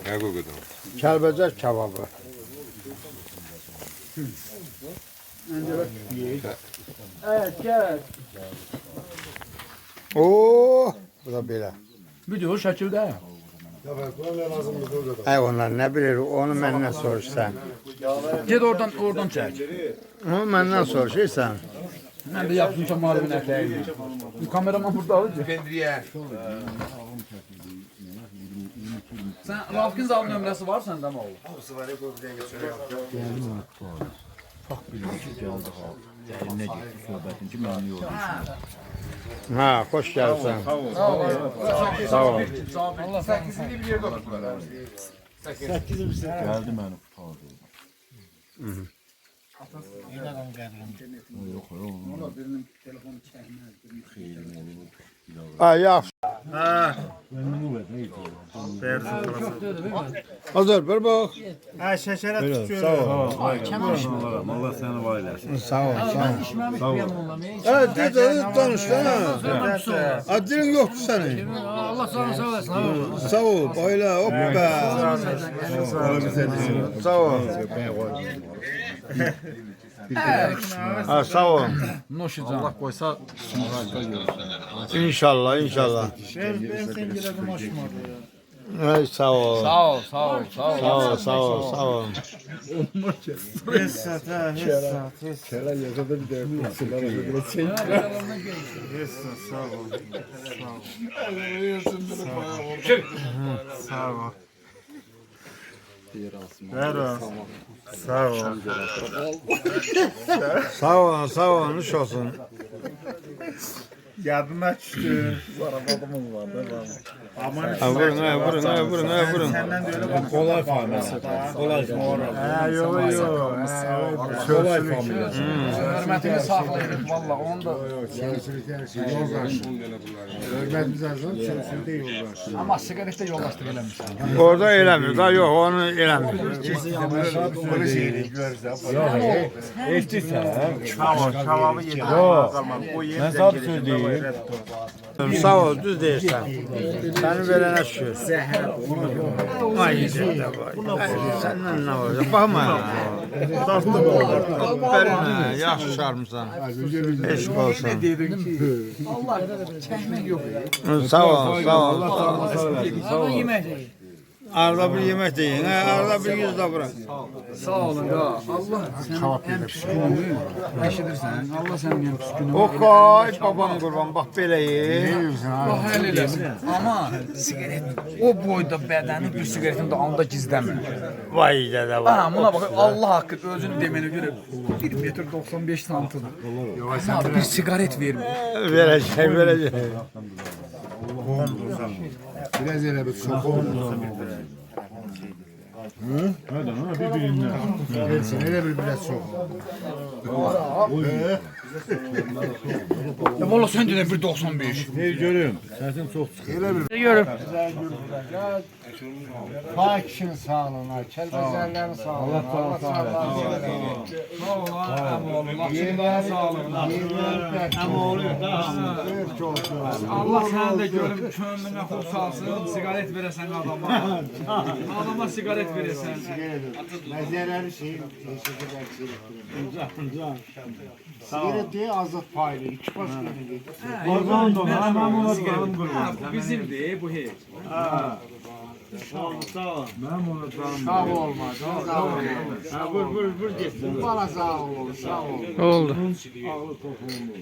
Ne kokudu? Kəlbəcər kebabı. Evet, gel. Oo, bu da belə. Video şəkildə. Ay onlar nə bilir, onu məndən soruşsan. Ged oradan çək. Onu məndən soruşursan. Mən də yapsınca malum ətəyini. Kameraman burada alır. Pendriye. Sen Rafkin Zal nömrəsi var səndə mi oğlum? Ha, xoş gəlsən. Sağ ol. Allah səkizini bir yerdə oturdular. Geldi mənim pardon. Ha, yaxşı. Hazır, bir bax. Ha şəkərə tutuyor. Sağ ol. Allah səni var eləsin. Sağ ol, sağ ol. Ha, danış da. Ha, dilin yoxdur sənin. Allah sana sağ olasın. Sağ ol, bayla, hoppa. Sağ ol. Ha, sağ ol. Allah qoysa İnşallah, inşallah. Ben sen girelim hoşuma ya. Ay, sağ ol. sağ ol, sağ ol, sağ ol. Sağ ol, sağ ol, sağ ol. Hesat ha hesat. Hesat sağ ol. Sağ ol. Ver o. Sağ ol. Sağ ol, sağ ol, nuş olsun. Yardıma düştü. Ha, vurun, ha, vurun, ha, vurun, ha, vurun. Senden de öyle bak. Kolay familesi. Kolay familesi. Ha yok. Kolay familya. Hörmətini saxlayırıq valla onu da. Amma sigaretdə yoldaşlıq eləmişsən. Orada eləmir, da yox, onu eləmir. Kebabı yedim. Mən sağ söyləyim. Sağ ol, düz deyirsən. Səni verənə şükür. Ay, yiyəcək də var. Səndən nə olacaq? Baxma. Bərinə, yaxşı çarmısan. Eşq olsun. Allah çəkmək yox. Sağ ol, sağ ol. Ama yemək deyil. Arada bir yemək deyin, arada bir yüz də bırak. Sağ olun ya. Allah sənin ən pis gününü eşidirsən. Allah sənin ən pis gününü. Oqay, babam qurban, bax belə ye. Allah həll eləsin. Amma sigaret o boyda bədəni bir sigaretin də alında gizləmir. Vay dədə var. Ha, buna bax Allah haqqı özünü demənə görə 1 metr 95 santıdır. Amma bir sigaret vermir. Verəcək, verəcək. Biraz elə bir çok oldu. Hadi ha bir-birindən. Gelsin elə bir biraz çok. Ya valla sən də 1.95. Hey görüm. Səsin çox çıxır. Görüb. Pakişin sağlığına, kelbezerlerin sağlığına. Allah sağlığına. Allah səni də görüb könlünə xoş salsın, sigaret verəsən adama. Adama sigaret verəsən. Mezarları şey, sigaret diye azlık paylı. İki baş gelecek. Oradan da mən ona canım qurban. Bu bizimdir, bu heç. Mənim ona canım. Sağ olmaz. Sağ olmaz. Vur, vur, vur, getsin. Bana sağ ol. Sağ ol. Oldu. Ağlı toxunmu.